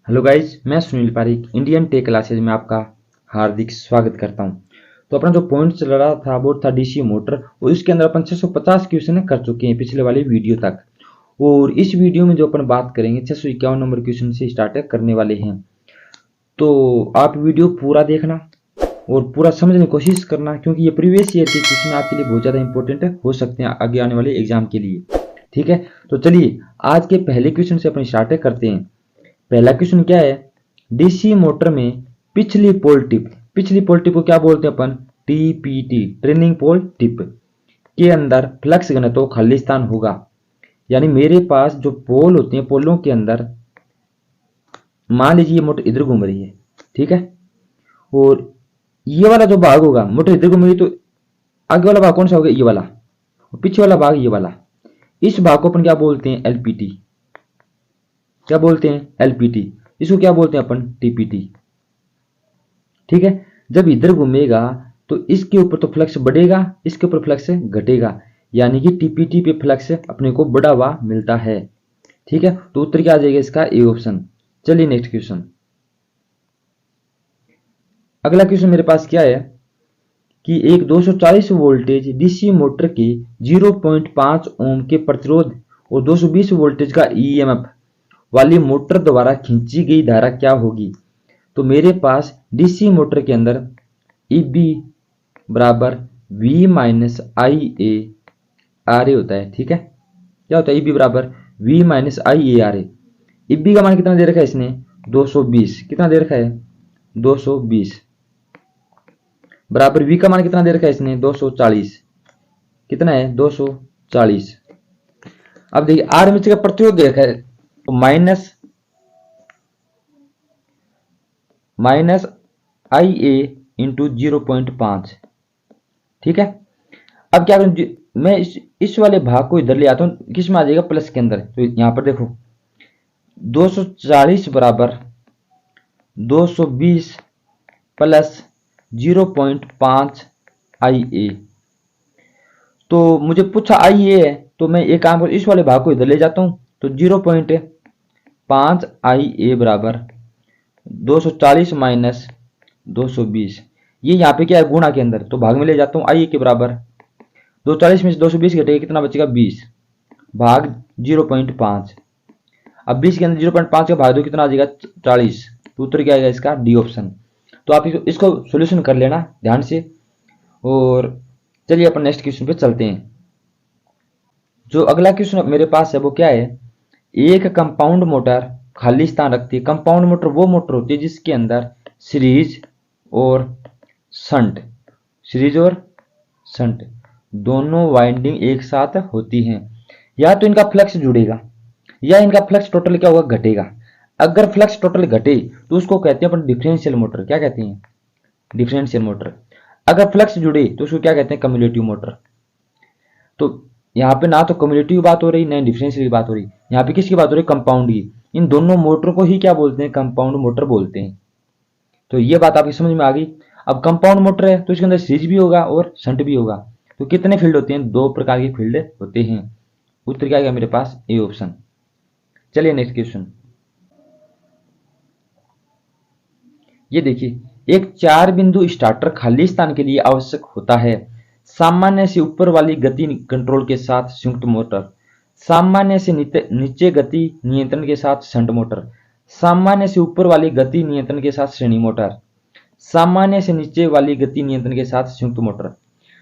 Hello guys, मैं Sunil Pareek Indian tech classes में आपका हार्दिक स्वागत करता हूं। तो अपना जो पॉइंट चल रहा था वो था डीसी मोटर, और इसके अंदर अपन 650 क्वेश्चन कर चुके हैं पिछले वाली वीडियो तक। और इस वीडियो में जो अपन बात करेंगे 651 नंबर क्वेश्चन से स्टार्ट करने वाले हैं। तो आप वीडियो पूरा देखना और पूरा समझने की कोशिश करना, क्योंकि ये प्रीवियस ईयर के क्वेश्चन आपके लिए बहुत ज़्यादा इंपॉर्टेंट हो सकते हैं आगे आने वाले एग्जाम के लिए। ठीक है, तो चलिए आज के पहले क्वेश्चन से अपन स्टार्ट करते हैं। पहला क्वेश्चन क्या है, डीसी मोटर में पिछली पोल टिप को क्या बोलते हैं अपन, टीपीटी, ट्रेनिंग पोल टिप के अंदर फ्लक्स घनत्व खाली स्थान होगा। यानी मेरे पास जो पोल होते हैं, पोलों के अंदर मान लीजिए मोटर इधर घूम रही है, ठीक है, और ये वाला जो भाग होगा, मोटर इधर घूम रही है, तो आगे वाला भाग कौन सा होगा, ये वाला, और पीछे वाला भाग ये वाला। इस भाग को अपन क्या बोलते हैं, एलपीटी। क्या बोलते हैं, एलपीटी। इसको क्या बोलते हैं अपन, टीपीटी। ठीक है, जब इधर घूमेगा तो इसके ऊपर तो फ्लक्स बढ़ेगा, इसके ऊपर फ्लक्स घटेगा, यानी कि टीपीटी पे फ्लक्स अपने को बढ़ा हुआ मिलता है। ठीक है, तो उत्तर क्या आ जाएगा इसका, ए ऑप्शन। चलिए नेक्स्ट क्वेश्चन। अगला क्वेश्चन मेरे पास क्या है कि एक 240 वोल्टेज डीसी मोटर के 0.5 ओम के प्रतिरोध और 220 वोल्टेज का ईएमएफ वाली मोटर द्वारा खींची गई धारा क्या होगी। तो मेरे पास डीसी मोटर के अंदर EB बराबर V minus I A R a होता है। ठीक है, क्या होता है, EB बराबर V minus I A R A. EB का मान कितना दे रखा है इसने, 220। कितना दे रखा है, 220 बराबर V का मान कितना दे रखा है इसने, 240। कितना है, 240। अब देखिए आर्मेचर का प्रतिरोध दे रखा है, तो माइनस आई ए इंटू 0.5। ठीक है, अब क्या करूं, मैं इस वाले भाग को इधर ले आता हूं, किस में आ जाएगा, प्लस के अंदर। तो यहां पर देखो 240 बराबर 220 प्लस 0.5 आई ए। तो मुझे पूछा आई ए है, तो मैं एक काम कर इस वाले भाग को इधर ले जाता हूं, तो 0.5 आई ए बराबर 240 माइनस 220। ये यहाँ पे क्या है, गुणा के अंदर, तो भाग में ले जाता हूँ, आई के बराबर 240 में से 220 घटेगा, कितना बचेगा, 20 भाग 0.5। अब 20 के अंदर 0.5 का भाग दो, कितना आ जाएगा, 40। तो उत्तर क्या आएगा इसका, डी ऑप्शन। तो आप इसको सोल्यूशन कर लेना ध्यान से। और चलिए अपन नेक्स्ट क्वेश्चन पे चलते हैं। जो अगला क्वेश्चन मेरे पास है वो क्या है, एक कंपाउंड मोटर खाली स्थान रखती है। कंपाउंड मोटर वो मोटर होती है जिसके अंदर सीरीज और शंट दोनों वाइंडिंग एक साथ होती हैं। या तो इनका फ्लक्स जुड़ेगा या इनका फ्लक्स टोटल क्या होगा, घटेगा। अगर फ्लक्स टोटल घटे तो उसको कहते हैं अपन डिफरेंशियल मोटर। क्या कहते हैं, डिफरेंशियल मोटर। अगर फ्लक्स जुड़े तो उसको क्या कहते हैं, कम्युलेटिव मोटर। तो यहाँ पे ना तो कम्युलेटिव बात हो रही, ना डिफरेंशियल की बात हो रही, यहाँ पे किसकी बात हो रही, कंपाउंड की। इन दोनों मोटर को ही क्या बोलते हैं, कंपाउंड मोटर बोलते हैं। तो ये बात आपकी समझ में आ गई। अब कंपाउंड मोटर है तो इसके अंदर सीरीज भी होगा और शंट भी होगा। तो कितने फील्ड होते हैं, 2 प्रकार की फील्ड होते हैं। उत्तर क्या आएगा मेरे पास, ए ऑप्शन। चलिए नेक्स्ट क्वेश्चन। ये देखिए, एक 4 बिंदु स्टार्टर खाली स्थान के लिए आवश्यक होता है। सामान्य से ऊपर वाली गति कंट्रोल के साथ संयुक्त मोटर, सामान्य से नीचे गति नियंत्रण के साथ शंट मोटर, सामान्य से ऊपर वाली गति नियंत्रण के साथ श्रेणी मोटर, सामान्य से नीचे वाली गति नियंत्रण के साथ संयुक्त मोटर।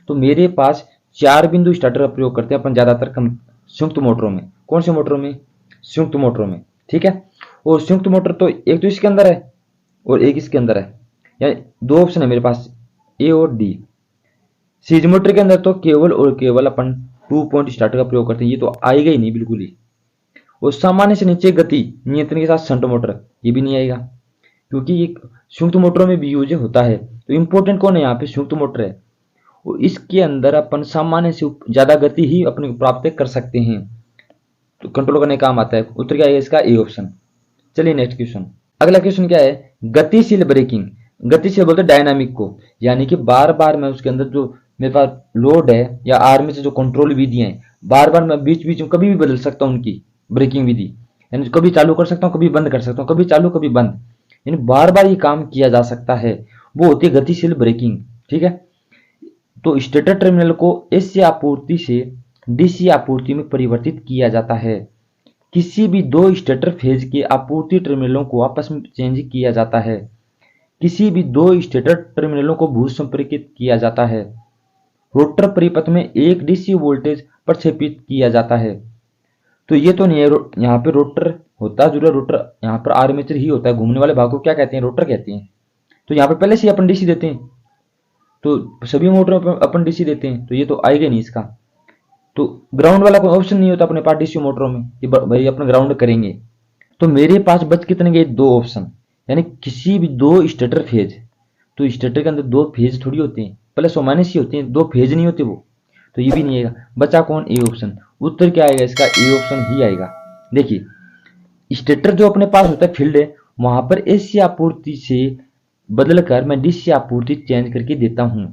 तो मेरे पास 4 बिंदु स्टार्टर का प्रयोग करते हैं अपन ज्यादातर संयुक्त मोटरों में। कौन से मोटरों में, संयुक्त मोटरों में। ठीक है, और संयुक्त मोटर तो एक तो इसके अंदर है और एक इसके अंदर है, यानी 2 ऑप्शन है मेरे पास, ए और डी। सीरीज मोटर के अंदर तो केवल और केवल अपन 2 पॉइंट स्टार्टर का प्रयोग करते हैं, ये तो आएगा ही नहीं बिल्कुल ही। और सामान्य से नीचे गति नियंत्रण के साथ शंट मोटर, ये भी नहीं आएगा, क्योंकि ये संयुक्त मोटरों में भी यूज होता है। तो इंपॉर्टेंट कौन है यहाँ पे, संयुक्त मोटर है। और इसके अंदर अपन सामान्य से ज्यादा गति ही अपने प्राप्त कर सकते हैं, तो कंट्रोल करने का काम आता है। उत्तर क्या है इसका, ए ऑप्शन। चलिए नेक्स्ट क्वेश्चन। अगला क्वेश्चन क्या है, गतिशील ब्रेकिंग। गतिशील बोलते हैं डायनामिक को, यानी कि बार बार मैं उसके अंदर जो मेरे पास लोड है या आर्मी से जो कंट्रोल विधियां हैं, बार बार मैं बीच बीच में कभी भी बदल सकता हूं उनकी ब्रेकिंग विधि। यानी कभी चालू कर सकता हूँ, कभी बंद कर सकता हूँ, कभी चालू कभी बंद, यानी बार बार ये काम किया जा सकता है, वो होती है गतिशील ब्रेकिंग। ठीक है, तो स्टेटर टर्मिनल को एसी आपूर्ति से डीसी आपूर्ति में परिवर्तित किया जाता है। किसी भी दो स्टेटर फेज के आपूर्ति टर्मिनलों को आपस में चेंज किया जाता है। किसी भी दो स्टेटर टर्मिनलों को भू संपर्कित किया जाता है। रोटर परिपथ में एक डीसी वोल्टेज प्रक्षेपित किया जाता है। तो ये तो नहीं है, यहाँ पे रोटर होता है जरूर, रोटर यहाँ पर आर्मेचर ही होता है, घूमने वाले भाग को क्या कहते हैं, रोटर कहते हैं। तो यहाँ पे पहले से अपन डीसी देते हैं, तो सभी मोटरों पर अपन डीसी देते हैं, तो ये तो आएगा नहीं इसका। तो ग्राउंड वाला कोई ऑप्शन नहीं होता अपने पास डीसी मोटरों में कि भाई अपना ग्राउंड करेंगे। तो मेरे पास बच कितने गए, दो ऑप्शन, यानी किसी भी दो स्टेटर फेज, तो स्टेटर के अंदर दो फेज थोड़ी होते हैं, प्लस और माइनस ही होते हैं, दो फेज नहीं होते वो, तो ये भी नहीं आएगा। बचा कौन, ए ऑप्शन। उत्तर क्या आएगा इसका, ए ऑप्शन ही आएगा। देखिए स्टेटर जो अपने पास होता है फील्ड है, वहां पर एसी आपूर्ति से बदलकर मैं डीसी आपूर्ति चेंज करके देता हूं।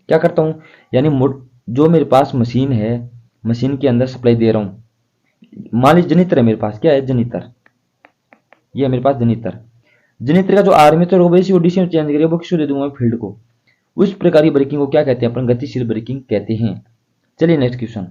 क्या करता हूं, यानी जो मेरे पास मशीन है, मशीन के अंदर सप्लाई दे रहा हूं। मान लीजिए जनित्र है मेरे पास, क्या है जनित्र, ये है मेरे पास जनित्र। जनित्र का जो आर्मेचर होगा इसी डीसी में चेंज करेगा, वो किसको दे दूंगा, फील्ड को। उस प्रकार की ब्रेकिंग को क्या कहते हैं अपन, गतिशील ब्रेकिंग कहते हैं। चलिए नेक्स्ट क्वेश्चन।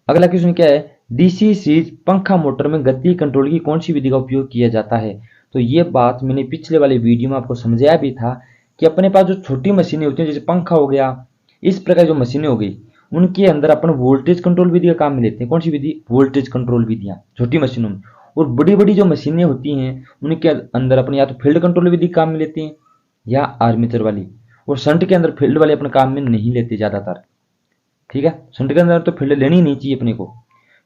अगला क्वेश्चन क्या है, डीसी सीरीज पंखा मोटर में गति कंट्रोल की कौन सी विधि का उपयोग किया जाता है। तो ये बात मैंने पिछले वाले वीडियो में आपको समझाया भी था कि अपने पास जो छोटी मशीनें होती हैं, जैसे पंखा हो गया, इस प्रकार जो मशीनें हो गई, उनके अंदर अपन वोल्टेज कंट्रोल विधि का काम में लेते हैं। कौन सी विधि, वोल्टेज कंट्रोल विधियां छोटी मशीनों में। और बड़ी बड़ी जो मशीनें होती हैं उनके अंदर अपन या तो फील्ड कंट्रोल विधि काम में लेते हैं या आर्मेचर वाली। और शंट के अंदर फील्ड वाले अपने काम में नहीं लेते ज्यादातर। ठीक है, शंट के अंदर तो फील्ड लेनी नहीं चाहिए अपने को,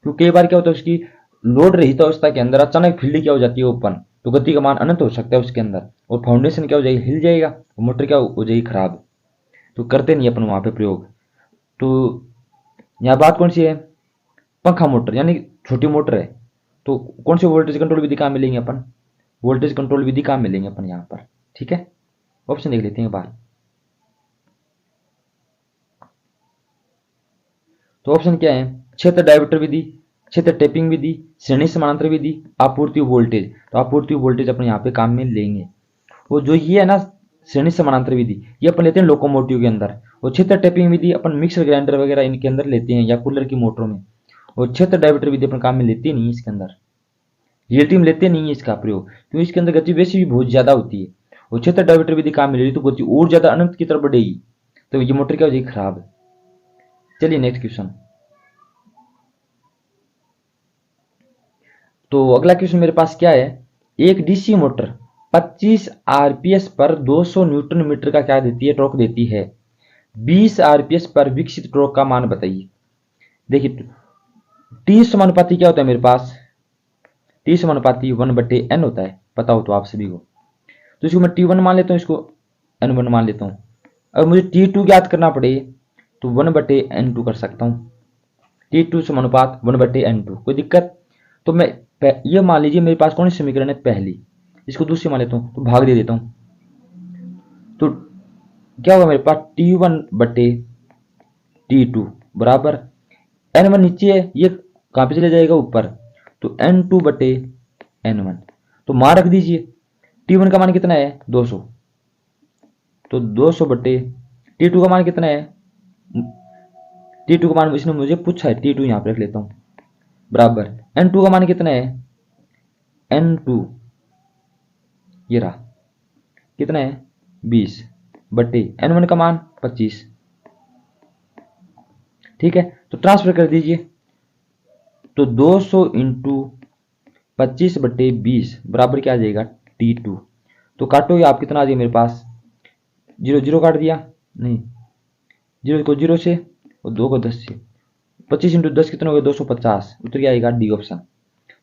क्योंकि कई बार क्या होता है उसकी लोड रहित अवस्था के अंदर अचानक फील्ड क्या हो जाती है ओपन, तो गति का मान अनंत हो सकता है उसके अंदर, और फाउंडेशन क्या हो जाएगी, हिल जाएगा, और मोटर क्या हो जाएगी खराब। तो करते नहीं अपन वहां पे प्रयोग। तो यहाँ बात कौन सी है, पंखा मोटर यानी छोटी मोटर है, तो कौन सी वोल्टेज कंट्रोल विधि काम मिलेंगे अपन, वोल्टेज कंट्रोल विधि काम मिलेंगे अपन यहाँ पर। ठीक है, ऑप्शन देख लेते हैं बाहर। तो ऑप्शन क्या है, क्षेत्र डायवर्टर विधि, क्षेत्र टेपिंग विधि, श्रेणी समानांतर विधि, आपूर्ति वोल्टेज। तो आपूर्ति वोल्टेज अपन यहाँ पे काम में लेंगे। वो जो ये है ना श्रेणी समानांतर विधि, ये अपन लेते हैं लोकोमोटिव के अंदर। और क्षेत्र टेपिंग विधि अपन मिक्सर ग्राइंडर वगैरह इनके अंदर लेते हैं, या कूलर की मोटरों में। और क्षेत्र डायवर्टर विधि अपन काम में लेते नहीं है इसके अंदर, रियलिटी में लेते नहीं है इसका प्रयोग, क्योंकि इसके अंदर गति वैसे भी बहुत ज्यादा होती है। और क्षेत्र डायवर्टर विधि काम में ले रही तो गति और ज्यादा अनंत की तरफ बढ़ेगी, तो ये मोटर क्या हो जाएगी, खराब। चलिए नेक्स्ट क्वेश्चन। तो अगला क्वेश्चन मेरे पास क्या है, एक डीसी मोटर 25 आरपीएस पर 200 न्यूटन मीटर का क्या देती है, टॉर्क देती है। 20 आरपीएस पर विकसित टॉर्क का मान बताइए। देखिए टी समानुपाती क्या होता है मेरे पास, टी समानुपाती 1/n होता है, पता हो तो आप सभी को। तो इसको मैं T1 मान लेता हूँ, इसको N1 मान लेता हूँ। अगर मुझे T2 ज्ञात करना पड़े तो 1/n2 कर सकता हूँ। T2 समानुपात 1/n2, कोई दिक्कत। तो मैं ये मान लीजिए मेरे पास कौन सी समीकरण है, पहली, इसको दूसरी मान लेता हूँ, तो भाग दे देता हूँ। तो क्या होगा मेरे पास, T1/T2 बराबर N1 नीचे है, ये कहाँ पे चले जाएगा, ऊपर, तो N2/N1। तो मान रख दीजिए, T1 का मान कितना है, 200, तो 200/T2 का मान कितना है, T2 का मान इसने मुझे पूछा है, T2 यहाँ पे रख लेता हूँ, बराबर N2 का मान कितना है, N2 ये रहा, कितना है 20/N1 का मान 25। ठीक है, तो ट्रांसफर कर दीजिए, तो 200 इंटू 25/20 बराबर क्या आ जाएगा, T2। तो काटोगे आप, कितना आ जाएगा मेरे पास, 0 0 काट दिया, नहीं 0 को 0 से और 2 को 10 से, 25 इंटू 10 कितना हो गया, 250। उत्तर क्या आएगा, डी ऑप्शन।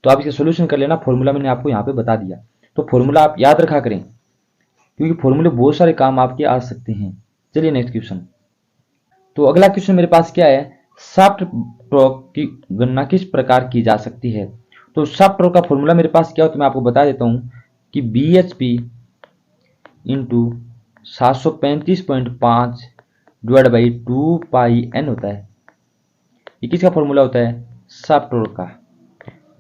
तो आप इसका सोल्यूशन कर लेना, फॉर्मूला मैंने आपको यहाँ पे बता दिया। तो फॉर्मूला आप याद रखा करें, क्योंकि फॉर्मूले बहुत सारे काम आपके आ सकते हैं। चलिए नेक्स्ट क्वेश्चन। तो अगला क्वेश्चन मेरे पास क्या है, शाफ्ट टॉर्क की गणना किस प्रकार की जा सकती है। तो शाफ्ट टॉर्क का फॉर्मूला मेरे पास क्या होता है, मैं आपको बता देता हूं कि BHP into 735.5 divide by 2πn होता है। ये किसका फॉर्मूला होता है, शाफ्ट टॉर्क का।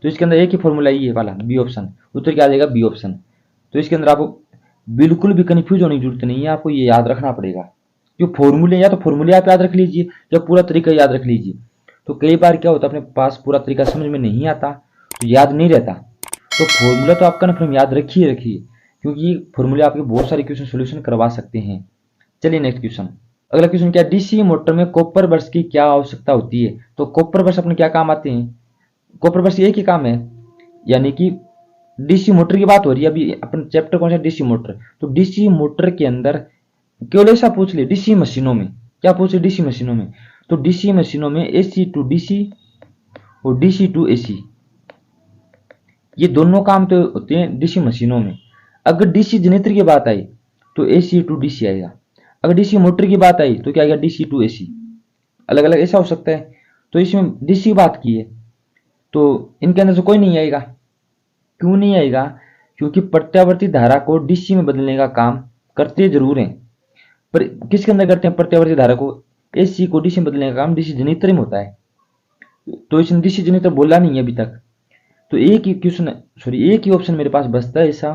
तो इसके अंदर एक ही फॉर्मूला ये वाला बी ऑप्शन, उत्तर क्या आ जाएगा बी ऑप्शन। तो इसके अंदर आपको बिल्कुल भी कंफ्यूज होने की जरूरत नहीं है, आपको ये याद रखना पड़ेगा। जो फॉर्मूले या तो फॉर्मूले आप याद रख लीजिए या पूरा तरीका याद रख लीजिए। तो कई बार क्या होता है अपने पास पूरा तरीका समझ में नहीं आता तो याद नहीं रहता। तो फॉर्मूला तो आप कन्फर्म याद रखिए क्योंकि फॉर्मूले आपके बहुत सारे क्वेश्चन सोल्यूशन करवा सकते हैं। चलिए नेक्स्ट क्वेश्चन। अगला क्वेश्चन क्या, डीसी मोटर में कॉपर ब्रश की क्या आवश्यकता होती है। तो कॉपर ब्रश अपने क्या काम आते हैं, कॉपर ब्रश एक ही काम है, यानी कि डीसी मोटर की बात हो रही है अभी अपन चैप्टर कौन सा डीसी मोटर। तो डीसी मोटर के अंदर केवल ऐसा पूछ ले डीसी मशीनों में, क्या पूछ ले डीसी मशीनों में। तो डीसी मशीनों में एसी टू डीसी और डीसी टू एसी, ये दोनों काम तो होते हैं डीसी मशीनों में। अगर डीसी जनरेटर की बात आई तो एसी टू डीसी आएगा, अगर डीसी मोटर की बात आई तो क्या आएगा डीसी टू एसी, अलग अलग ऐसा हो सकता है। तो इसमें डीसी बात की है तो इनके अंदर से कोई नहीं आएगा। क्यों नहीं आएगा, क्योंकि प्रत्यावर्ती धारा को डीसी में बदलने का काम करते जरूर हैं, पर किसके अंदर करते हैं प्रत्यावर्ती धारा को, एसी को डीसी में बदलने का काम डीसी जनरेटर में होता है। तो इसने डीसी जनरेटर बोला नहीं है अभी तक। तो एक ही क्वेश्चन एक ही ऑप्शन मेरे पास बचता है ऐसा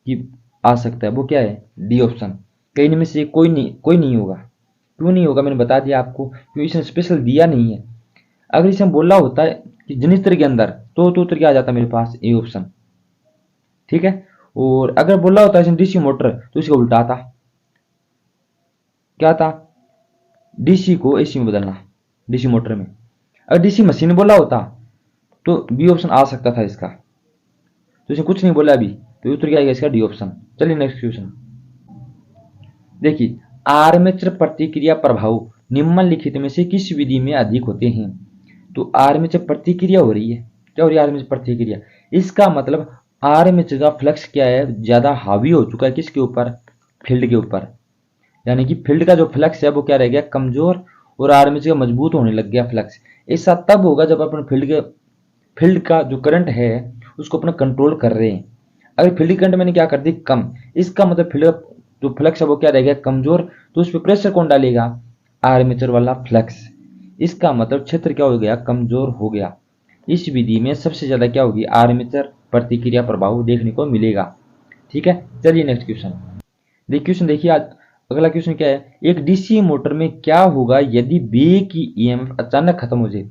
कि आ सकता है, वो क्या है डी ऑप्शन। कई में से कोई नहीं होगा। क्यों नहीं होगा मैंने बता दिया आपको, क्योंकि इसने स्पेशल दिया नहीं है। अगर इसे बोला होता है कि जनरेटर के अंदर तो उत्तर क्या आ जाता मेरे पास ए ऑप्शन, ठीक है। और अगर बोला होता है डीसी मोटर तो इसका उल्टा था, क्या था, डीसी को एसी में बदलना डीसी मोटर में। अगर डीसी मशीन बोला होता तो बी ऑप्शन आ सकता था इसका, तो इसने कुछ नहीं बोला अभी, तो उत्तर क्या आएगा इसका डी ऑप्शन। चलिए नेक्स्ट क्वेश्चन देखिए, आर्मेचर प्रतिक्रिया प्रभाव निम्नलिखित में से किस विधि में अधिक होते हैं। तो आर्मेचर प्रतिक्रिया हो रही है, क्या हो रही है आर्मेचर प्रतिक्रिया, इसका मतलब आर्मेचर का फ्लक्स क्या है ज्यादा हावी हो चुका है किसके ऊपर, फील्ड के ऊपर। यानी कि फील्ड का जो फ्लक्स है वो क्या रह गया कमजोर और आर्मेचर का मजबूत होने लग गया फ्लक्स। ऐसा तब होगा जब अपन फील्ड का जो करंट है उसको अपना कंट्रोल कर रहे हैं। अगर फील्ड करंट मैंने क्या कर दी कम, इसका मतलब फील्ड जो फ्लक्स है वो क्या रह गया कमजोर, तो उस पर प्रेशर कौन डालेगा, आर्मेचर वाला फ्लक्स। इसका मतलब क्षेत्र क्या हो गया कमजोर हो गया। इस विधि में सबसे ज्यादा क्या होगी आर्मेचर प्रतिक्रिया प्रभाव देखने को मिलेगा, ठीक है। चलिए नेक्स्ट क्वेश्चन क्वेश्चन देखिए आज अगला क्वेश्चन क्या है, एक डीसी मोटर में क्या होगा यदि बैक की ईएमएफ अचानक खत्म हो जाए।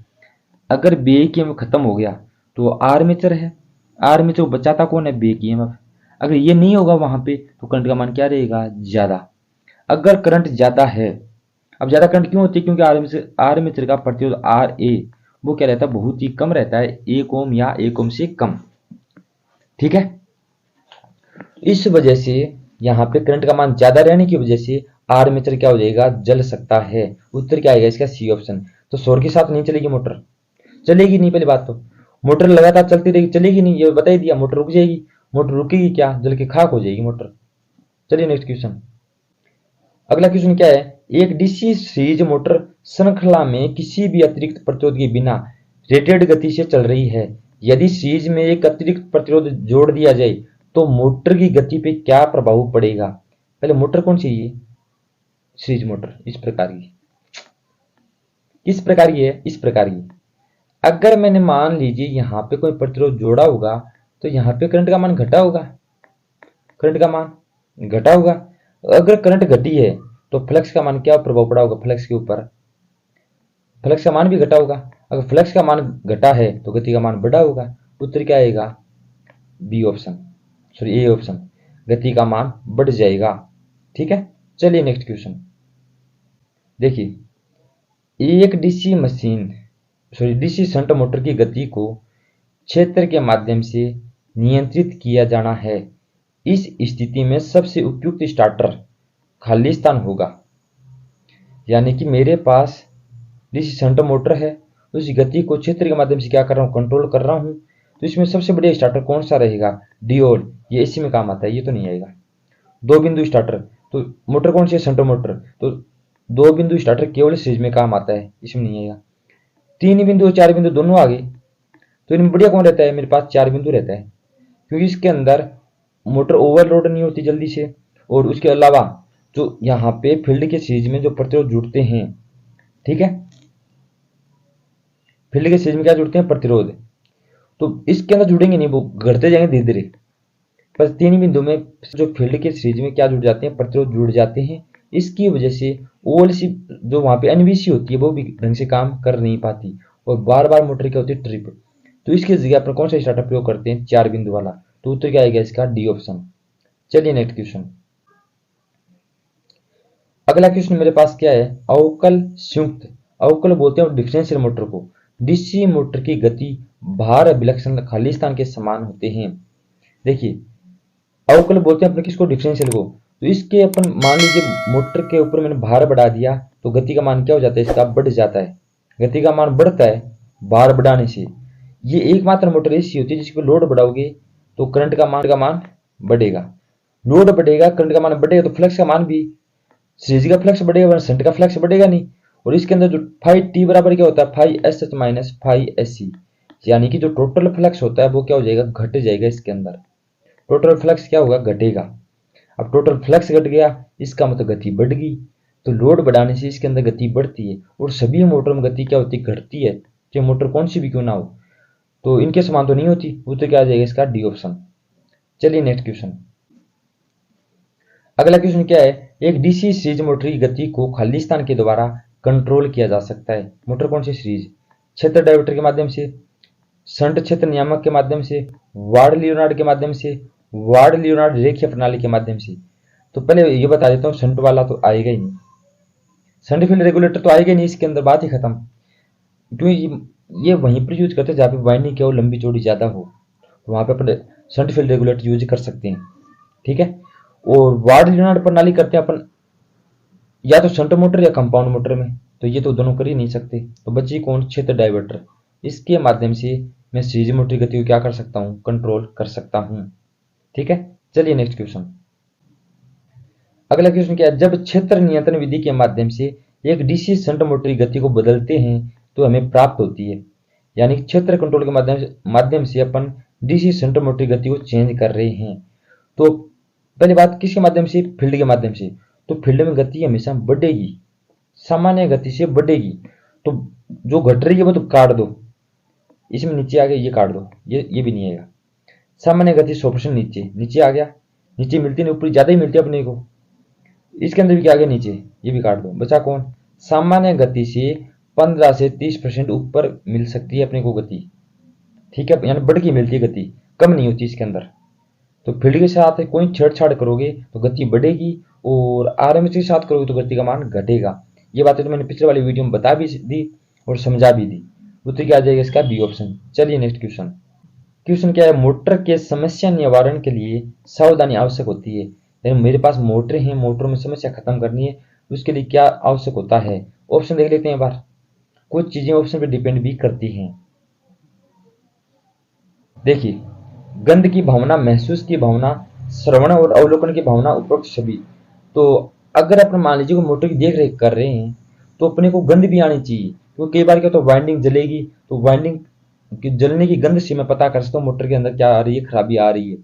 अगर बैक की ईएमएफ खत्म हो गया तो आर्मेचर है, आर्मेचर को बचाता कौन है बैक ईएमएफ। अगर ये नहीं होगा वहां पे तो करंट का मान क्या रहेगा ज्यादा। अगर करंट ज्यादा है, अब ज्यादा करंट क्यों होती है, क्योंकि आर्मेचर का प्रतिरोध आर ए वो क्या रहता है बहुत ही कम रहता है, 1 ओम या 1 ओम से कम, ठीक है। इस वजह से यहाँ पे करंट का मान ज्यादा रहने की वजह से आर्मेचर क्या हो जाएगा जल सकता है। उत्तर क्या आएगा इसका सी ऑप्शन। तो शोर के साथ नहीं चलेगी मोटर, चलेगी नहीं, पहली बात तो मोटर लगातार चलती रहेगी चलेगी नहीं, ये बता ही दिया, मोटर रुक जाएगी, मोटर रुकेगी क्या जल के खाक हो जाएगी मोटर। चलिए नेक्स्ट क्वेश्चन अगला क्वेश्चन क्या है, एक डीसी सीरीज मोटर श्रृंखला में किसी भी अतिरिक्त प्रतिरोध के बिना रेटेड गति से चल रही है। यदि सीरीज में एक अतिरिक्त प्रतिरोध जोड़ दिया जाए तो मोटर की गति पे क्या प्रभाव पड़ेगा। पहले मोटर कौन सी है, सीरीज मोटर इस प्रकार की, किस प्रकार की है, इस प्रकार की। अगर मैंने मान लीजिए यहाँ पे कोई प्रतिरोध जोड़ा होगा तो यहाँ पे करंट का मान घटा होगा, करंट का मान घटा होगा। अगर करंट घटी है तो फ्लक्स का मान क्या प्रभाव पड़ा होगा, फ्लक्स के ऊपर फ्लक्स का मान भी घटा होगा। अगर फ्लक्स का मान घटा है तो गति का मान बढ़ा होगा। उत्तर क्या आएगा B option, sorry A option, गति का मान बढ़ जाएगा, ठीक है। चलिए नेक्स्ट क्वेश्चन देखिए, एक डीसी शंट मोटर की गति को क्षेत्र के माध्यम से नियंत्रित किया जाना है। इस स्थिति में सबसे उपयुक्त स्टार्टर खाली स्थान होगा। यानी कि मेरे पास डीसी शंट मोटर है, उस गति को क्षेत्र के माध्यम से क्या कर रहा हूँ कंट्रोल कर रहा हूँ, तो इसमें सबसे बढ़िया स्टार्टर कौन सा रहेगा, डियोल, ये एसी में काम आता है, ये तो नहीं आएगा। 2 बिंदु स्टार्टर, तो मोटर कौन सी है शंट मोटर, तो 2 बिंदु स्टार्टर केवल सीरीज में काम आता है, इसमें नहीं आएगा। 3 बिंदु और 4 बिंदु दोनों आ गए, तो इनमें बढ़िया कौन रहता है, मेरे पास 4 बिंदु रहता है, क्योंकि इसके अंदर मोटर ओवरलोड नहीं होती जल्दी से, और उसके अलावा जो यहाँ पे फील्ड के सीरीज में जो प्रतिरोध जुड़ते हैं, ठीक है, फील्ड के सीरीज में क्या जुड़ते हैं, प्रतिरोध। तो इसके अंदर जुड़ेंगे नहीं, वो घटते जाएंगे धीरे धीरे। बस 3 बिंदु में जो फील्ड के सीरीज में क्या जुड़ जाते हैं, प्रतिरोध जुड़ जाते हैं। इसकी वजह से ओएलसी जो वहां पे एनवीसी होती है वो भी ढंग से काम कर नहीं पाती और बार बार मोटर क्या होती है, ट्रिप। तो इसकी जगह पर कौन सा स्टार्टर प्रयोग करते हैं, 4 बिंदु वाला। तो उत्तर क्या आएगा इसका, डी ऑप्शन। चलिए नेक्स्ट क्वेश्चन। अगला क्वेश्चन मेरे पास क्या है, अवकल संयुक्त। अवकल बोलते हैं डिफरेंशियल मोटर को। डीसी मोटर की गति भार विलक्षण खाली स्थान के समान होते हैं। देखिए अवकल बोलते हैं अपने किसको, डिफरेंशियल को। तो इसके अपन मान लीजिए मोटर के ऊपर मैंने भार बढ़ा दिया तो गति का मान क्या हो जाता है, इसका बढ़ जाता है। गति का मान बढ़ता है भार बढ़ाने से। ये एकमात्र मोटर ऐसी होती है जिसको लोड बढ़ाओगे तो करंट का मान बढ़ेगा। लोड बढ़ेगा, करंट का मान बढ़ेगा तो फ्लक्स का मान भी, सीरीज का फ्लक्स बढ़ेगा वरना शंट का फ्लक्स बढ़ेगा नहीं। और इसके अंदर जो फाई टी बराबर क्या होता है, phi S H minus phi S C, यानी कि जो टोटल फ्लक्स होता है वो क्या हो जाएगा, घट जाएगा। इसके अंदर टोटल फ्लक्स क्या होगा, घटेगा। अब टोटल फ्लक्स घट गया, इसका मतलब गति बढ़ गई। तो लोड बढ़ाने से इसके अंदर गति बढ़ती है और सभी मोटर में गति क्या होती है, घटती है, चाहे मोटर कौन सी भी क्यों ना हो। तो इनके समान तो नहीं होती, वो तो क्या आ जाएगा इसका, डी ऑप्शन। चलिए नेक्स्ट क्वेश्चन। अगला क्वेश्चन क्या है, एक डीसी सीरीज मोटर की गति को खाली स्थान के द्वारा कंट्रोल किया जा सकता है। मोटर कौन सी सीरीज, क्षेत्र डायवर्टर के माध्यम से, शंट क्षेत्र नियामक के माध्यम से, वार्ड लियोनार्ड के माध्यम से, वार्ड लियोनार्ड रेखीय प्रणाली के माध्यम से। तो पहले ये बता देता हूँ, शंट वाला तो आएगा ही नहीं, शंट फील्ड रेगुलेटर तो आएगा ही नहीं, इसके अंदर बात ही खत्म। क्योंकि ये वहीं पर यूज करते हैं जहाँ पे वाइंडिंग क्या हो, लंबी चौड़ी ज्यादा हो, तो वहां पे अपन शंट फील्ड रेगुलेटर यूज कर सकते हैं, ठीक है। और वार्ड लियोनार्ड प्रणाली करते हैं अपन या तो शंट मोटर या कंपाउंड मोटर में, तो ये तो दोनों कर ही नहीं सकते। तो बची कौन, क्षेत्र डायवर्टर। इसके माध्यम से मैं सीरीज मोटर गति को क्या कर सकता हूँ, कंट्रोल कर सकता हूँ, ठीक है। चलिए नेक्स्ट क्वेश्चन। अगला क्वेश्चन क्या है, जब क्षेत्र नियंत्रण विधि के माध्यम से एक डीसी शंट मोटर की गति को बदलते हैं तो हमें प्राप्त होती है। यानी क्षेत्र कंट्रोल के माध्यम से अपन डीसी शंट मोटर की गति को चेंज कर रहे हैं। तो पहली बात किसके माध्यम से, फील्ड के माध्यम से। तो फील्ड में गति हमेशा बढ़ेगी, सामान्य गति से बढ़ेगी। तो जो घट रही है वो तो काट दो, इसमें नीचे आ गया, ये काट दो, ये भी नहीं आएगा। सामान्य गति 100% नीचे आ गया, नीचे मिलती नहीं, ऊपर ज्यादा ही मिलती है अपने को। इसके अंदर भी क्या आ गया, नीचे, ये भी काट दो। बचा कौन, सामान्य गति से 15 से 30% ऊपर मिल सकती है अपने को गति, ठीक है। यानी बढ़ के मिलती है गति, कम नहीं होती इसके अंदर। तो फील्ड के साथ कोई छेड़छाड़ करोगे तो गति बढ़ेगी और आरएमएस के साथ करोगे तो गति का मान घटेगा। ये बातें तो मैंने पिछले वाली वीडियो में बता भी दी और समझा भी दी। उत्तर क्या आ जाएगा इसका, बी ऑप्शन। चलिए नेक्स्ट क्वेश्चन। क्वेश्चन क्या है, मोटर के समस्या निवारण के लिए सावधानी आवश्यक होती है। यानी मेरे पास मोटर है, मोटर में समस्या खत्म करनी है, उसके लिए क्या आवश्यक होता है। ऑप्शन देख लेते हैं एक बार। कुछ चीजें ऑप्शन पर डिपेंड भी करती हैं। देखिए, गंध की भावना, महसूस की भावना, श्रवण और अवलोकन की भावना, उपरोक्त सभी। तो अगर अपन मान लीजिए मोटर की देख रेख कर रहे हैं तो अपने को गंध भी आनी चाहिए, क्योंकि कई बार क्या होता है वाइंडिंग जलेगी तो वाइंडिंग की जलने की गंध से मैं पता कर सकता हूँ मोटर के अंदर क्या आ रही है, खराबी आ रही है।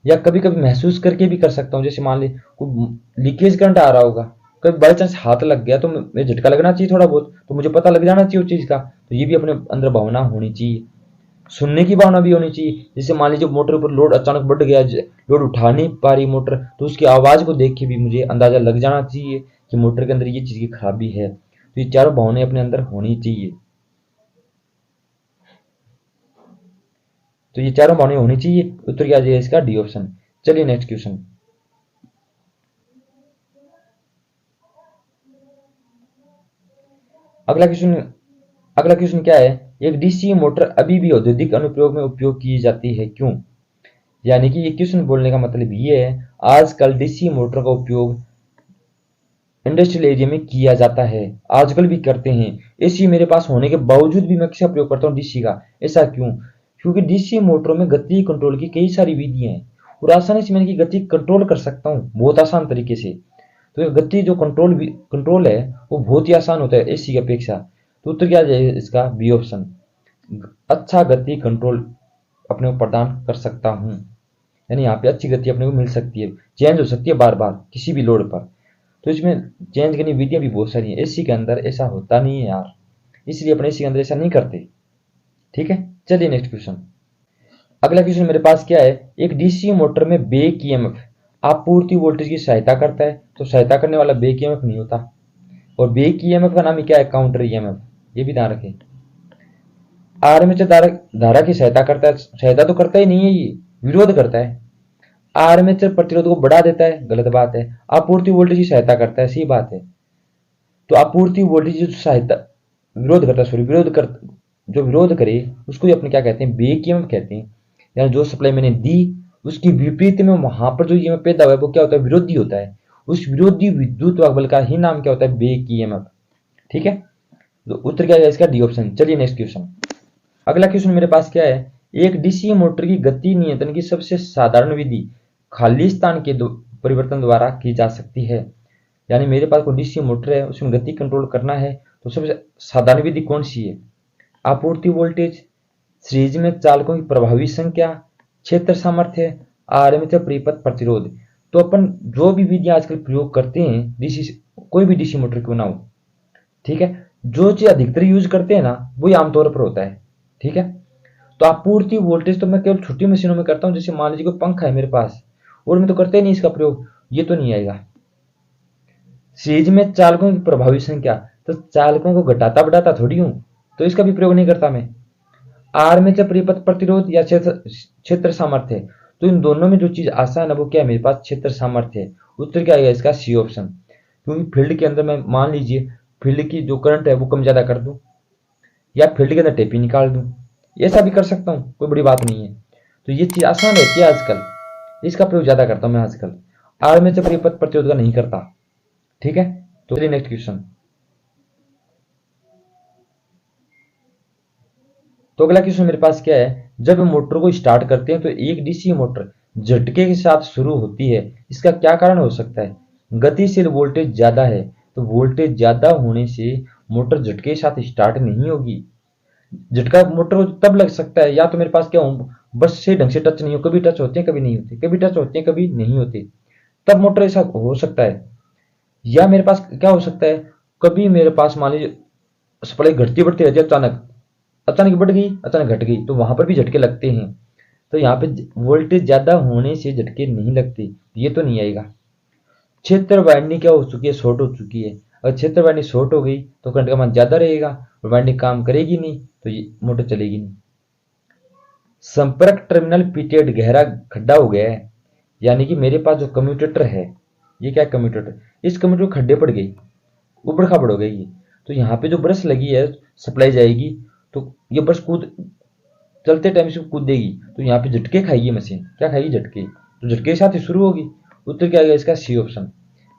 या कभी कभी महसूस करके भी कर सकता हूँ, जैसे मान ली कोई लीकेज करंट आ रहा होगा, कभी बाई चांस हाथ लग गया तो मुझे झटका लगना चाहिए थोड़ा बहुत, तो मुझे पता लग जाना चाहिए उस चीज का। तो ये भी अपने अंदर भावना होनी चाहिए। सुनने की भावना भी होनी चाहिए, जैसे मान लीजिए मोटर पर लोड अचानक बढ़ गया, लोड उठा नहीं पा रही मोटर, तो उसकी आवाज को देख के भी मुझे अंदाजा लग जाना चाहिए कि मोटर के अंदर ये चीज की खराबी है। तो ये चारों भावनाएं अपने अंदर होनी चाहिए। तो ये चारों भावनाएं होनी चाहिए। उत्तर क्या आ जाएगा इसका, डी ऑप्शन। चलिए नेक्स्ट क्वेश्चन। अगला क्वेश्चन क्या है, एक डीसी मोटर अभी भी औद्योगिक अनुप्रयोग में उपयोग की जाती है, क्यों। यानी कि ये क्वेश्चन बोलने का मतलब ये है, आजकल डीसी मोटर का उपयोग इंडस्ट्रियल एरिया में किया जाता है, आजकल भी करते हैं। एसी मेरे पास होने के बावजूद भी मैं किसका प्रयोग करता हूँ, डीसी का। ऐसा क्यों, क्योंकि डीसी मोटरों में गति कंट्रोल की कई सारी विधियां हैं और आसानी से मैं इनकी गति कंट्रोल कर सकता हूँ बहुत आसान तरीके से। तो गति जो कंट्रोल है वो बहुत ही आसान होता है एसी की अपेक्षा। तो उत्तर क्या जाएगा इसका, बी ऑप्शन। अच्छा गति कंट्रोल अपने को प्रदान कर सकता हूँ, यानी यहाँ पे अच्छी गति अपने को मिल सकती है, चेंज हो सकती है बार बार किसी भी लोड पर। तो इसमें चेंज करने की विधियां भी बहुत सारी हैं। एसी के अंदर ऐसा होता नहीं है यार, इसलिए अपने एसी के अंदर ऐसा नहीं करते। ठीक है, चलिए नेक्स्ट क्वेश्चन। अगला क्वेश्चन मेरे पास क्या है, एक डीसी मोटर में बैक ईएमएफ आपूर्ति वोल्टेज की सहायता करता है, तो सहायता करने वाला बैक ईएमएफ नहीं होता। और बैक ईएमएफ का नाम ही क्या है, काउंटर ईएमएफ, ये भी ध्यान रखें। आर्मेचर धारा की सहायता करता है, सहायता तो करता ही नहीं है, ये विरोध करता है। आर्मेचर प्रतिरोध को बढ़ा देता है, गलत बात है। आपूर्ति वोल्टेज की सहायता करता है, सही बात है। तो आपूर्ति वोल्टेज जो सहायता विरोध करता है, सॉरी विरोध कर, जो विरोध करे उसको ही अपने क्या कहते हैं, बैक ईएमएफ कहते हैं। यानी जो सप्लाई मैंने दी उसकी विपरीत में वहां पर जो ईएमएफ पैदा हुआ है वो क्या होता है, विरोधी होता है। उस विरोधी विद्युत बल का ही नाम क्या होता है, बैक ईएमएफ। ठीक है, तो उत्तर क्या है इसका, डी ऑप्शन। चलिए नेक्स्ट क्वेश्चन। अगला क्वेश्चन मेरे पास क्या है, एक डीसी मोटर की गति नियंत्रण की सबसे साधारण विधि खालिस्तान के परिवर्तन द्वारा की जा सकती है। यानी मेरे पास कोई डीसी मोटर है, उसमें गति कंट्रोल करना है, तो सबसे साधारण विधि कौन सी है, आपूर्ति वोल्टेज, सीरीज में चालकों की प्रभावी संख्या, क्षेत्र सामर्थ्य, आर्मेचर परिपथ प्रतिरोध। तो अपन जो भी विधि आजकल प्रयोग करते हैं डीसी, कोई भी डीसी मोटर क्यों ना हो, ठीक है, जो चीज अधिकतर यूज करते हैं ना वही आमतौर पर होता है। ठीक है, तो आपूर्ति वोल्टेज तो मैं केवल छोटी मशीनों में करता हूं, जैसे मान लीजिए कोई पंखा है मेरे पास और मैं तो करते ही नहीं इसका प्रयोग, ये तो नहीं आएगा। सीरीज में चालकों की प्रभावी संख्या, तो चालकों को घटाता बढ़ाता थोड़ी हूं, तो इसका भी प्रयोग नहीं करता मैं। आर्मेचर परिपथ प्रतिरोध या क्षेत्र सामर्थ्य, तो इन दोनों में जो चीज आसान है वो क्या है, मेरे पास क्षेत्र सामर्थ्य है। उत्तर क्या आएगा इसका, सी ऑप्शन। क्योंकि फील्ड के अंदर मैं मान लीजिए फील्ड की जो करंट है वो कम ज्यादा कर दूं, या फील्ड के अंदर टेपी निकाल दूं, ऐसा भी कर सकता हूं, कोई बड़ी बात नहीं है। तो ये चीज आसान रहती है आजकल, इसका प्रयोग ज्यादा करता हूं मैं आजकल। आर्मेचर परिपथ प्रतिरोध का नहीं करता। ठीक है, तो चलिए नेक्स्ट क्वेश्चन। तो अगला क्वेश्चन मेरे पास क्या है, जब मोटर को स्टार्ट करते हैं तो एक डीसी मोटर झटके के साथ शुरू होती है, इसका क्या कारण हो सकता है। गतिशील वोल्टेज ज्यादा है, तो वोल्टेज ज्यादा होने से मोटर झटके के साथ स्टार्ट नहीं होगी। झटका मोटर को तब लग सकता है या तो मेरे पास क्या हो, बस से ढंग से टच नहीं हो, कभी टच होते हैं कभी नहीं होते, कभी टच होते हैं कभी नहीं होते, तब मोटर ऐसा हो सकता है। या मेरे पास क्या हो सकता है, कभी मेरे पास मान लीजिए सप्लाई घटती बढ़ती रहती है, अचानक अचानक बढ़ गई अचानक घट गई, तो वहां पर भी झटके लगते हैं। तो यहाँ पे वोल्टेज ज्यादा होने से झटके नहीं लगते, ये तो नहीं आएगा। क्षेत्र वाइंडिंग क्या हो चुकी है, शॉर्ट हो चुकी है। अगर क्षेत्र वाइंडिंग शॉर्ट हो गई तो करंट का मान ज्यादा रहेगा और वाइंडिंग काम करेगी नहीं, तो ये मोटर चलेगी नहीं। संपर्क टर्मिनल पिटेड, गहरा खड्डा हो गया है, यानी कि मेरे पास जो कम्यूटेटर है, ये क्या कम्यूटेटर, इस कम्यूटेटर खड्डे पड़ गई, ऊबड़ खाबड़ हो गई। तो यहाँ पे जो ब्रश लगी है सप्लाई जाएगी, तो ये ब्रश कूद चलते टाइम से कूदेगी, तो यहाँ पे झटके खाएगी मशीन, क्या खाएगी, झटके, तो झटके के साथ ही शुरू होगी। उत्तर क्या आएगा इसका, सी ऑप्शन।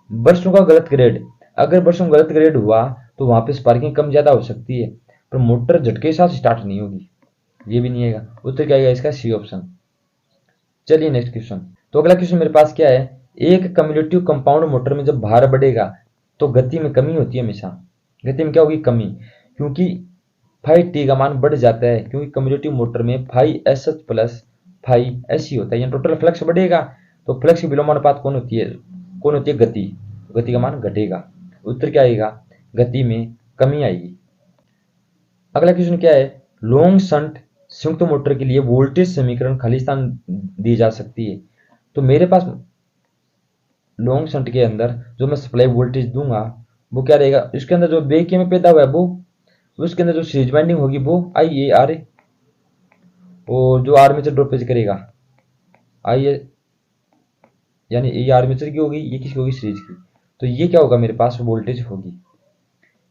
बर्सों का गलत ग्रेड, अगर बर्सों का गलत ग्रेड हुआ तो वहां पे स्पार्किंग कम ज्यादा हो सकती है, पर मोटर झटके के साथ स्टार्ट नहीं होगी, ये भी नहीं आएगा। उत्तर क्या आएगा इसका, सी ऑप्शन। चलिए नेक्स्ट क्वेश्चन। तो अगला क्वेश्चन मेरे पास क्या है, एक कम्युलेटिव कंपाउंड मोटर में जब भार बढ़ेगा तो गति में कमी होती है, हमेशा गति में क्या होगी, कमी, क्योंकि फाइव टी का मान बढ़ जाता है, क्योंकि कम्युलेटिव मोटर में five S H plus five S होता है, टोटल फ्लक्स बढ़ेगा, तो फ्लक्स की विलोमानुपात कौन होती है, कौन होती है, गति, गति का मान घटेगा। उत्तर क्या आएगा, गति में कमी आएगी। अगला क्वेश्चन क्या है, लॉन्ग शंट संयुक्त मोटर के लिए वोल्टेज समीकरण खालिस्तान दी जा सकती है। तो मेरे पास लॉन्ग शंट के अंदर जो मैं सप्लाई वोल्टेज दूंगा वो क्या रहेगा, इसके अंदर जो बैक में पैदा हुआ है वो, उसके अंदर जो सीरीज वाइंडिंग होगी वो आई ए आर ए, और जो आर्मेचर ड्रॉपेज करेगा आई ए, यानी ये आर्मेचर की होगी, ये किसकी होगी, सीरीज की। तो ये क्या होगा, मेरे पास वोल्टेज होगी।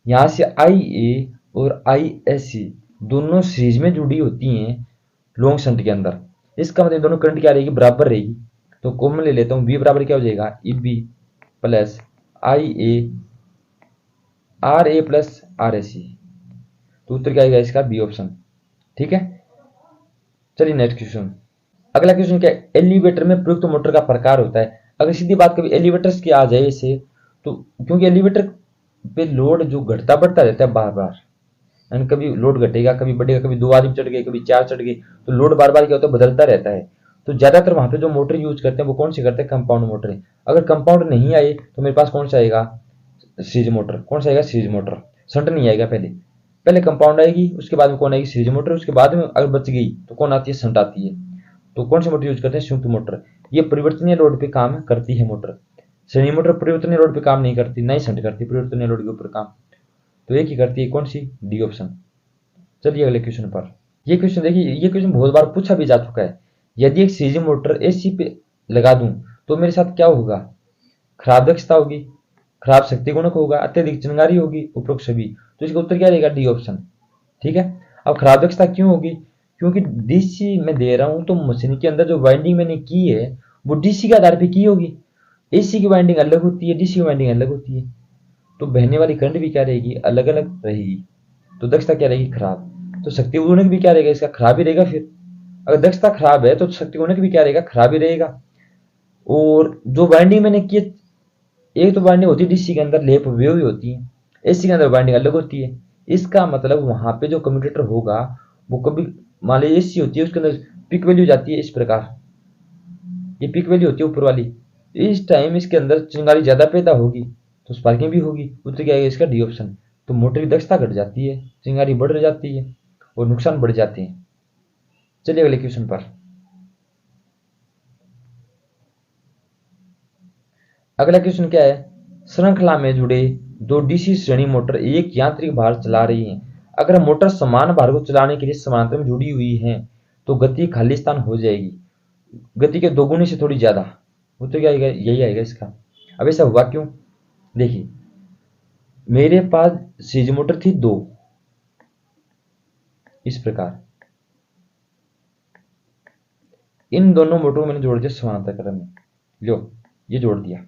यहां से आई ए और आई एस सी दोनों सीरीज में जुड़ी होती हैं लॉन्ग शंट के अंदर, इसका मतलब दोनों करंट क्या रहेगी, बराबर रहेगी। तो कॉमन ले लेता हूं, बी बराबर क्या हो जाएगा, E B plus I A R A plus R S C. तो उत्तर क्या आएगा इसका, बी ऑप्शन। ठीक है, चलिए नेक्स्ट क्वेश्चन। अगला क्वेश्चन क्या है, एलिवेटर में प्रयुक्त मोटर का प्रकार होता है। अगर सीधी बात कभी एलिवेटर्स की आ जाए इसे, तो क्योंकि एलिवेटर पे लोड जो घटता बढ़ता रहता है बार बार, यानी कभी लोड घटेगा कभी बढ़ेगा, कभी 2 आदमी चढ़ गए कभी 4 चढ़ गए, तो लोड बार बार क्या होता है, बदलता रहता है। तो ज्यादातर वहां पे जो मोटर यूज करते हैं वो कौन सी करते हैं, कंपाउंड मोटर। अगर कंपाउंड नहीं आए तो मेरे पास कौन सा आएगा, सीरीज मोटर। कौन सा आएगा, सीरीज मोटर। शंट नहीं आएगा पहले, पहले कंपाउंड आएगी, उसके बाद में कौन आएगी, सीरीज मोटर, उसके बाद में अगर बच गई तो कौन आती है, शंट आती है। तो कौन सी मोटर यूज करते हैं, संयुक्त मोटर। ये परिवर्तनीय लोड पे काम करती है मोटर। श्रेणी मोटर परिवर्तनीय लोड पे काम नहीं करती, नहीं शंट करती परिवर्तनीय लोड के ऊपर काम। तो एक ही करती है, कौन सी, डी ऑप्शन। चलिए अगले क्वेश्चन पर। ये क्वेश्चन देखिए, ये क्वेश्चन बहुत बार पूछा भी जा चुका है। यदि एक सीरीज मोटर एसी पे लगा दूं तो मेरे साथ क्या होगा, खराब दक्षता होगी, खराब शक्ति गुणक होगा, अत्यधिक चिंगारी होगी, उपरोक्त सभी। तो इसका उत्तर क्या रहेगा, डी ऑप्शन। ठीक है। अब खराब दक्षता क्यों होगी, क्योंकि डीसी में दे रहा हूं तो मशीन के अंदर जो वाइंडिंग मैंने की है वो डीसी के आधार पे की होगी। एसी की वाइंडिंग अलग होती है, डीसी की वाइंडिंग अलग होती है, तो बहने वाली करंट भी क्या रहेगी, अलग अलग रहेगी। तो दक्षता क्या रहेगी, खराब। तो शक्ति गुणक भी क्या रहेगा, इसका खराब ही रहेगा। फिर अगर दक्षता खराब है तो शक्ति गुणक भी क्या रहेगा, खराब ही रहेगा। और जो बाइंडिंग मैंने की, एक तो बाइंडिंग होती है डीसी के अंदर लेप हुई होती है, एसी के अंदर बाइंडिंग अलग होती है। इसका मतलब वहां पे जो कम्यूटेटर होगा वो कभी, मान लीजिए एसी होती है, उसके अंदर पिक वैल्यू जाती है इस प्रकार, ये पिक वैल्यू होती है ऊपर वाली। इस टाइम इसके अंदर चिंगारी ज्यादा पैदा होगी तो स्पार्किंग भी होगी। उत्तर क्या है इसका, डी ऑप्शन। तो मोटर की दक्षता घट जाती है, चिंगारी बढ़ जाती है और नुकसान बढ़ जाते हैं। चलिए अगले क्वेश्चन पर। अगला क्वेश्चन क्या है, श्रृंखला में जुड़े दो डीसी श्रेणी मोटर एक यांत्रिक भार चला रही हैं। अगर मोटर समान भार को चलाने के लिए समानांतर में जुड़ी हुई है तो गति खाली स्थान हो जाएगी, गति के दोगुने से थोड़ी ज्यादा। उत्तर क्या आएगा, यही आएगा इसका। अब ऐसा हुआ क्यों, देखिए मेरे पास सीरीज मोटर थी दो, इस प्रकार इन दोनों मोटरों को मैंने जोड़ दिया समानांतर क्रम में, लो ये जोड़ दिया।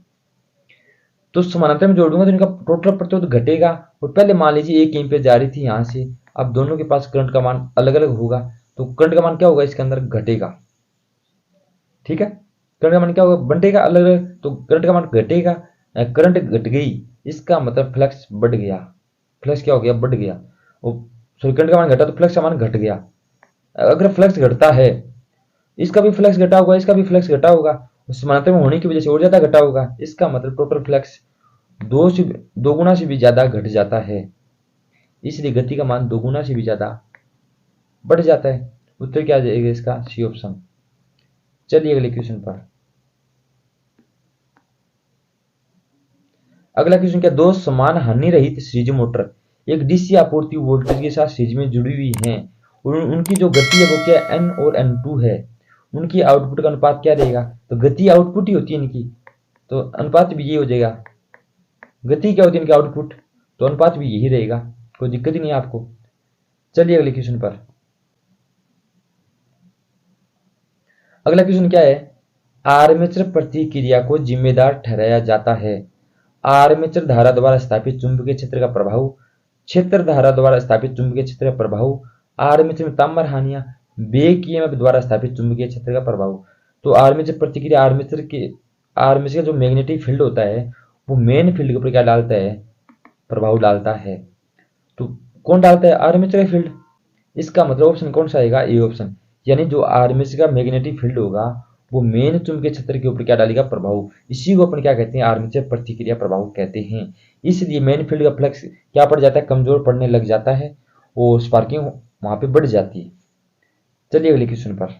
तो समानांतर में जोड़ूंगा तो इनका टोटल प्रतिरोध घटेगा। और पहले मान लीजिए 1 एम्पीयर जा रही थी यहां से, अब दोनों के पास करंट का मान अलग अलग होगा, तो करंट का मान क्या होगा, इसके अंदर घटेगा। ठीक है, करंट का मान क्या होगा, बंटेगा अलग अलग, तो करंट का मान घटेगा। करंट घट गई, इसका मतलब फ्लक्स बढ़ गया। फ्लक्स क्या हो गया, बढ़ गया। और सॉरी, करंट का मान घटा तो फ्लक्स का मान घट गया। अगर फ्लक्स घटता है, इसका भी फ्लक्स घटा होगा, इसका भी फ्लक्स घटा होगा, समानांतर में होने की वजह से और ज्यादा घटा होगा। इसका मतलब टोटल फ्लक्स दो गुना से भी ज्यादा घट जाता है, इसलिए गति का मान 2 गुना से भी ज्यादा बढ़ जाता है। उत्तर क्या आ जाएगा इसका, सी ऑप्शन। चलिए अगले क्वेश्चन पर। अगला क्वेश्चन क्या, दो समान हानि रहित सीरीज मोटर एक डीसी आपूर्ति वोल्टेज के साथ सीरीज में जुड़ी हुई हैं और उनकी जो गति है वो क्या, एन और एन टू है। उनकी आउटपुट का अनुपात क्या रहेगा, तो गति आउटपुट ही होती है इनकी, तो अनुपात भी ये हो जाएगा। गति क्या होती है इनकी, आउटपुट, तो अनुपात भी यही रहेगा, कोई दिक्कत ही नहीं है आपको। चलिए अगले क्वेश्चन पर। अगला क्वेश्चन क्या है, आर्मेचर प्रतिक्रिया को जिम्मेदार ठहराया जाता है। आर्मेचर धारा द्वारा स्थापित चुंबकीय क्षेत्र का प्रभाव, क्षेत्र धारा द्वारा स्थापित चुंबकीय क्षेत्र का प्रभाव, आर्मेचर में ताम्र हानियां, बैक ईएमएफ द्वारा स्थापित चुंबकीय क्षेत्र का प्रभाव। तो आर्मेचर प्रतिक्रिया, आर्मेचर का जो मैग्नेटिक फील्ड होता है वो मेन फील्ड के ऊपर क्या डालता है, प्रभाव डालता है। तो कौन डालता है, आर्मेचर का फील्ड। इसका मतलब ऑप्शन कौन सा आएगा, ए ऑप्शन। यानी जो आर्मेचर का मैग्नेटिक फील्ड होगा वो मेन चुंबकीय क्षेत्र के ऊपर क्या डालेगा, प्रभाव। इसी को अपन क्या कहते हैं, आर्मेचर प्रतिक्रिया प्रभाव कहते हैं। इसलिए मेन फील्ड का फ्लक्स क्या पड़ जाता है, कमजोर पड़ने लग जाता है और स्पार्किंग वहां पे बढ़ जाती है। चलिए अगले क्वेश्चन पर।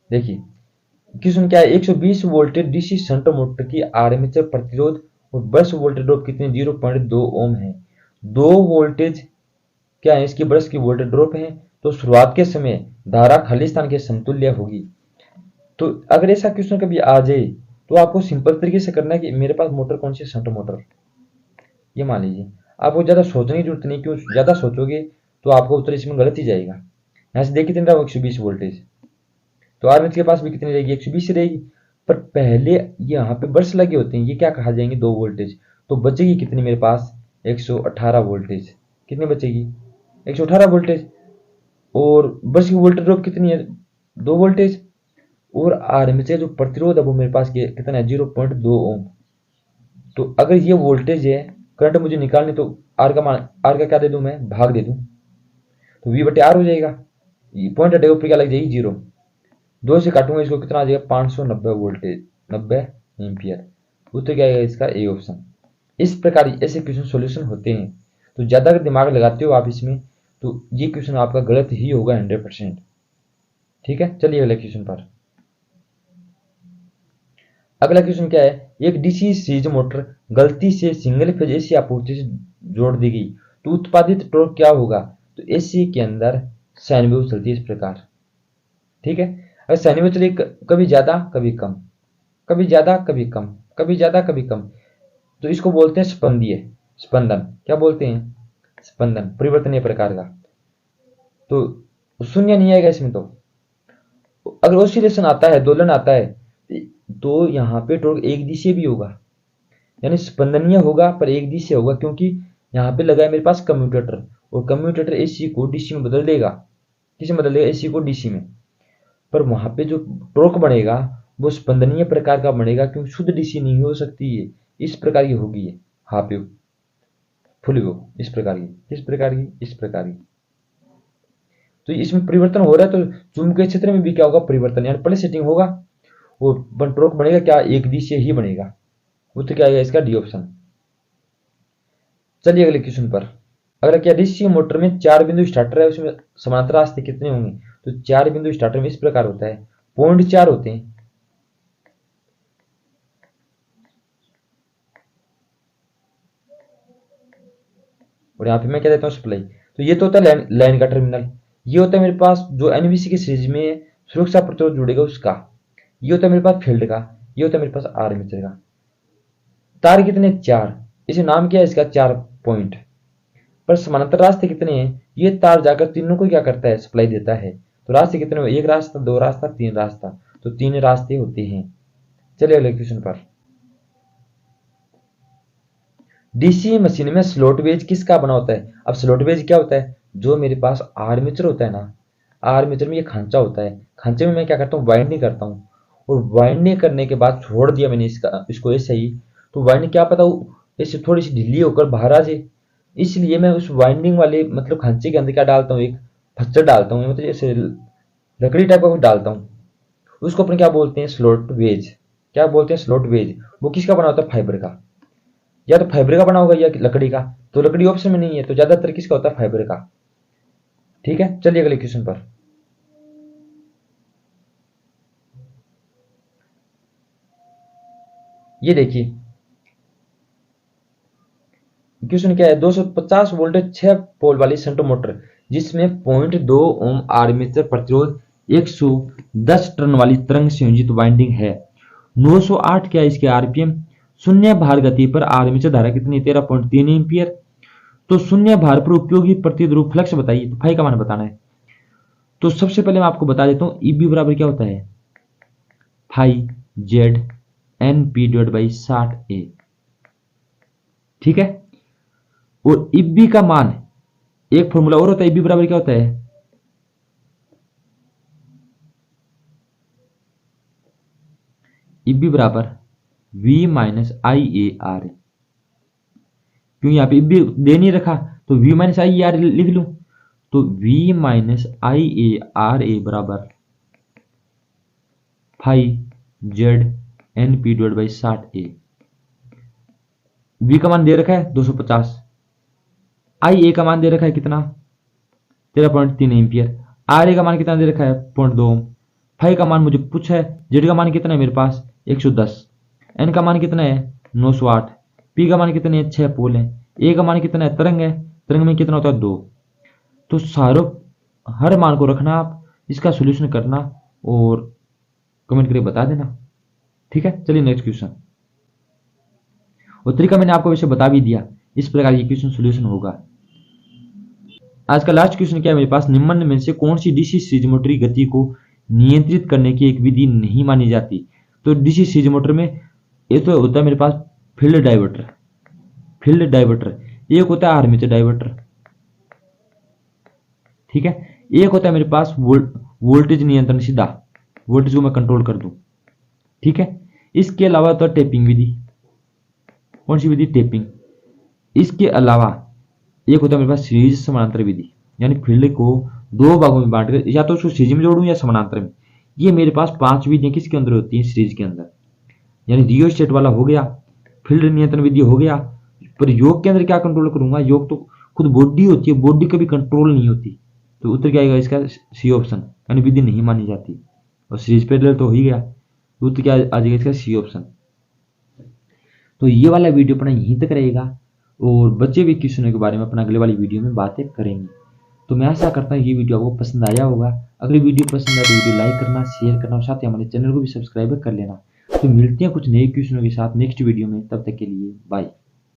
देखिए क्वेश्चन क्या है, 120 वोल्टेज डीसी शंट मोटर की आर्मेचर प्रतिरोध और ब्रश वोल्टेज ड्रॉप कितने, 0.2 ओम है। 2 वोल्टेज क्या है, इसकी ब्रश की वोल्टेज ड्रॉप है, तो शुरुआत के समय धारा खाली स्थान के समतुल्य होगी। तो अगर ऐसा क्वेश्चन कभी आ जाए तो आपको सिंपल तरीके से करना है कि मेरे पास मोटर कौन सी, शंट मोटर। ये मान लीजिए, आपको ज्यादा सोचने की जरूरत नहीं, क्यों ज्यादा सोचोगे तो आपको उत्तर इसमें गलत ही जाएगा। यहां से देख कितने रहा, 120 वोल्टेज, तो आर्मेचर के पास भी कितनी रहेगी, 120 रहेगी। पर पहले यहाँ पे ब्रश लगे होते हैं, ये क्या कहा जाएंगे, 2 वोल्टेज, तो बचेगी कितनी मेरे पास, 118 वोल्टेज। कितनी बचेगी, 118 वोल्टेज। और ब्रश की वोल्टेज ड्रॉप कितनी है, 2 वोल्टेज। और आर्मेचर जो प्रतिरोध है वो मेरे पास कितना है, 0.2 ओम। तो अगर ये वोल्टेज है, करंट मुझे निकालने, तो आर का मान, आर का क्या दे दूं मैं, भाग दे दूं, तो वी बटे आर हो जाएगा। पॉइंट हटेगा ऊपर क्या लग जाएगी, 0। 2 से काटूंगा इसको, कितना आ जाएगा, 590 वोल्टेज, 90 एम्पियर। उत्तर क्या आएगा इसका? A option. इस प्रकार ऐसे क्वेश्चन सॉल्यूशन होते हैं। तो ज्यादा अगर दिमाग लगाते हो आप इसमें तो ये क्वेश्चन आपका गलत ही होगा 100%। ठीक है, चलिए अगले क्वेश्चन पर। अगला क्वेश्चन क्या है? एक डीसी सीरीज मोटर गलती से सिंगल फेज एसी आपूर्ति से जोड़ दी गई तो उत्पादित टॉर्क क्या होगा? तो एसी के अंदर साइन वेव चलती है इस प्रकार। ठीक है, अगर साइन वेव चले कभी ज्यादा कभी कम, कभी ज्यादा कभी कम, कभी ज्यादा कभी कम, तो इसको बोलते हैं स्पंदीय स्पंदन। क्या बोलते हैं? स्पंदन, परिवर्तनीय प्रकार का। तो शून्य नहीं आएगा इसमें। तो अगर ऑसिलेशन आता है, दोलन आता है, तो यहाँ पे टॉर्क एक दिशा भी होगा, यानी स्पंदनीय होगा पर एक दिशा होगा, क्योंकि यहाँ पे लगा है मेरे पास कम्यूटेटर, और कम्यूटेटर एसी को डीसी में बदल देगा। किस में बदल देगा? एसी को डीसी में। पर वहां पे जो टॉर्क बनेगा वो स्पंदनीय प्रकार का बनेगा, क्योंकि शुद्ध डीसी नहीं हो सकती है, इस प्रकार की होगी ये हाफ वेव, फुल वेव, इस प्रकार की, इस प्रकार की, इस प्रकार की। तो इसमें परिवर्तन हो रहा है, तो चुंबकीय क्षेत्र में भी क्या होगा? परिवर्तन, यानी पहले सेटिंग होगा, वो टॉर्क बनेगा क्या? एक दिशा ही बनेगा। वो तो क्या आएगा इसका? D option. चलिए अगले क्वेश्चन पर। अगला क्या? डीसी मोटर में 4 बिंदु स्टार्टर है, उसमें समांतर रास्ते कितने होंगे? तो 4 बिंदु स्टार्टर में इस प्रकार होता है, 0.4 होते हैं। और यहाँ पे मैं क्या देता हूँ? सप्लाई। तो ये तो होता है लाइन का टर्मिनल। ये होता है मेरे पास जो एनबीसी की सीरीज में सुरक्षा प्रतिरोध जुड़ेगा उसका। ये होता है मेरे पास फील्ड का। ये होता है मेरे पास आर्मेचर का। तार कितने? 4। इसे नाम क्या है इसका? 4 पॉइंट। पर समानांतर रास्ते कितने हैं? ये तार जाकर तीनों को क्या करता है? सप्लाई देता है। तो रास्ते कितने हुए? 1 रास्ता, 2 रास्ता, 3 रास्ता, तो 3 रास्ते होते हैं। चलिए अगले क्वेश्चन पर। डीसी मशीन में स्लॉट वेज किसका बना होता है? अब स्लॉट वेज क्या होता है? जो मेरे पास आर्मेचर होता है ना, आर्मेचर में ये खांचा होता है, खांचे में मैं क्या करता हूँ? वाइंडिंग करता हूँ, और वाइंडिंग करने के बाद छोड़ दिया मैंने इसको ऐसे ही, तो वाइंडिंग क्या पता ऐसे थोड़ी सी ढीली होकर बाहर आ जाए, इसलिए मैं उस वाइंडिंग वाले मतलब खांचे के अंदर क्या डालता हूँ? एक फच्चर डालता हूँ, मतलब जैसे लकड़ी टाइप का कुछ डालता हूँ। उसको अपन क्या बोलते हैं? Slot wedge. क्या बोलते हैं? Slot wedge. वो किसका बना होता है? फाइबर का। या तो फाइबर का बना होगा या लकड़ी का, तो लकड़ी ऑप्शन में नहीं है, तो ज्यादातर किसका होता है? फाइबर का। ठीक है, चलिए अगले क्वेश्चन पर। ये देखिए क्वेश्चन क्या है? 250 वोल्टेज 6 पोल वाली शंट मोटर जिसमें 0.2 ओम आर्मेचर प्रतिरोध 110 टन वाली तरंग संयोजित वाइंडिंग है, 908 क्या इसके आरपीएम, शून्य भार गति पर आर्मेचर धारा कितनी? 13.3 एम्पियर। तो शून्य भार पर उपयोगी प्रतिद्रुव फ्लक्स बताइए। तो फाई का मान बताना है। तो सबसे पहले मैं आपको बता देता हूं ईबी बराबर क्या होता है? Phi Z N P divide by 60 A. ठीक है, और ईबी का मान एक फॉर्मूला और होता है, ईबी बराबर क्या होता है? ईबी बराबर V minus I A r. क्यों यहाँ पे ईबी दे नहीं रखा, तो V minus I A r लिख लूं, तो V minus I A R a बराबर phi Z N P divide by 60 a. V का मान दे रखा है 250, आई ए का मान दे रखा है कितना? 13.3 एम्पियर। आर ए का मान कितना दे रखा है? 0.2 ओम। फाई का मान मुझे पूछा है, जेड का मान कितना है मेरे पास? 110। एन का मान कितना है? 908। पी का मान कितने है? 6 पोल है। ए का मान कितना है? तरंग है, तरंग में कितना होता है? 2। तो सारों हर मान को रखना, आप इसका सोल्यूशन करना और कमेंट करके बता देना। ठीक है, चलिए नेक्स्ट क्वेश्चन। और तरीका मैंने आपको वैसे बता भी दिया, इस प्रकार ये क्वेश्चन सोल्यूशन होगा। आज का लास्ट क्वेश्चन क्या है मेरे पास? निम्न में से कौन सी डीसी सीरीज मोटर की गति को नियंत्रित करने की एक विधि नहीं मानी जाती? तो डीसी सीरीज मोटर में ये तो होता है मेरे पास फील्ड डाइवर्टर, फील्ड डाइवर्टर। एक होता है आर्मेचर डाइवर्टर। ठीक है, एक होता है मेरे पास वोल्टेज नियंत्रण सीधा, वोल्टेज को मैं कंट्रोल कर दूं। ठीक है, इसके अलावा तो टेपिंग विधि। कौन सी विधि? टेपिंग। इसके अलावा एक होता है मेरे पास सीरीज समानांतर विधि, यानी फील्ड को 2 भागों में बांटकर या तो उसको सीरीज में जोड़ूं या समानांतर में। ये मेरे पास 5 विधियां किसके अंदर होती हैं? सीरीज के अंदर। यानी रियोस्टेट वाला हो गया, फील्ड नियंत्रण विधि हो गया, पर योग के अंदर क्या कंट्रोल करूंगा, योग तो खुद बॉडी होती है, बॉडी कभी कंट्रोल नहीं होती। तो उत्तर क्या आएगा इसका, सी ऑप्शन, यानी विधि नहीं मानी जाती। और सीरीज पैरेलल तो हो ही गया, उत्तर क्या आ जाएगा इसका, सी ऑप्शन। तो ये वाला वीडियो अपना यहीं तक रहेगा और बचे हुए क्वेश्चनों के बारे में अपना अगले वाली वीडियो में बातें करेंगे। तो मैं आशा करता हूँ ये वीडियो आपको पसंद आया होगा। अगली वीडियो पसंद आए तो वीडियो लाइक करना, शेयर करना और साथ ही हमारे चैनल को भी सब्सक्राइब कर लेना। तो मिलते हैं कुछ नए क्वेश्चनों के साथ नेक्स्ट वीडियो में, तब तक के लिए बाय।